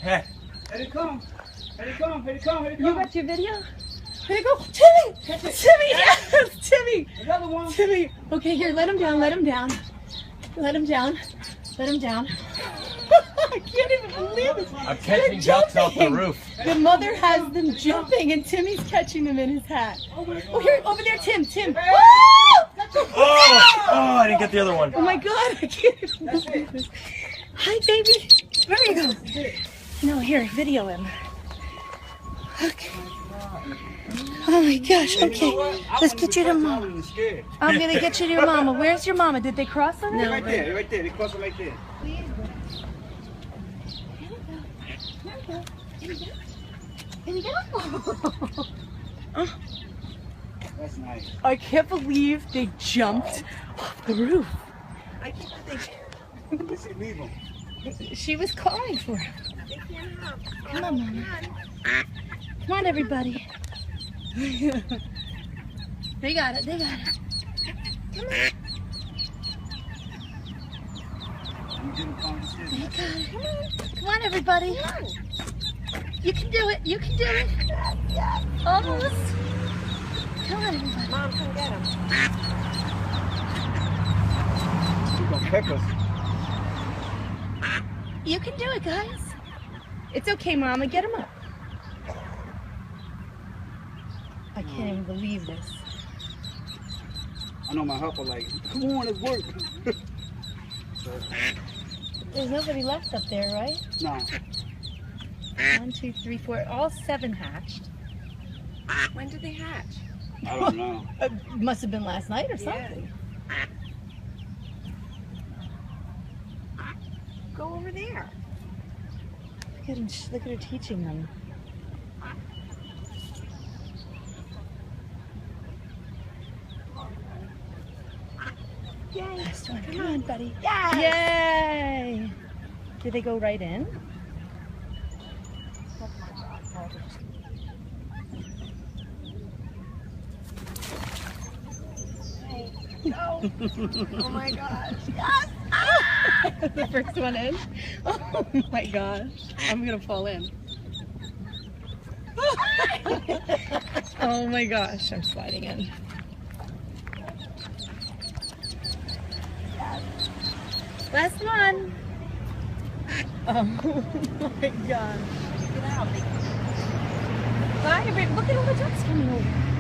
Here they come. Here they come. Here they come. Here they come. You got your video? Here they go. Timmy! Timmy! Yes! Timmy! Another one. Timmy! Okay, here, let him down, let him down. Let him down. Let him down. I can't even believe it. I'm catching ducks off the roof. The mother has them jumping and Timmy's catching them in his hat. Oh, here, over there, Tim. Oh, I didn't get the other one. Oh my God, I can't even believe this. Hi, baby. There you go. No, here, video him. Okay. Oh my gosh, okay. Let's get you to mama. I'm gonna get you to your mama. Where's your mama? Did they cross on They're it? right there. They're right there. They cross it right there. Here we go. That's nice. I can't believe they jumped off the roof. I can't think. Let's see, leave them. She was calling for him. Come on, Mama. Come on, everybody. They got it. They got it. Come on. They got it. Come on, everybody. You can do it. You can do it. Almost. Come on, everybody. Mom, come get him. She's gonna peck us. You can do it, guys. It's okay, Mama. Get him up. I can't even believe this. I know my helper like, come on, it's work. There's nobody left up there, right? No. 1, 2, 3, 4. All 7 hatched. When did they hatch? I don't know. It must have been last night or something. Go over there. Look at him. Look at her teaching them. Yay. Come on, buddy. Yes. Yay! Did they go right in? Go. Oh my gosh. Yes. The first one in? Oh my gosh. I'm gonna fall in. Oh my gosh, I'm sliding in. Last one. Oh my gosh. Get out. Bye, everybody. Look at all the ducks coming over.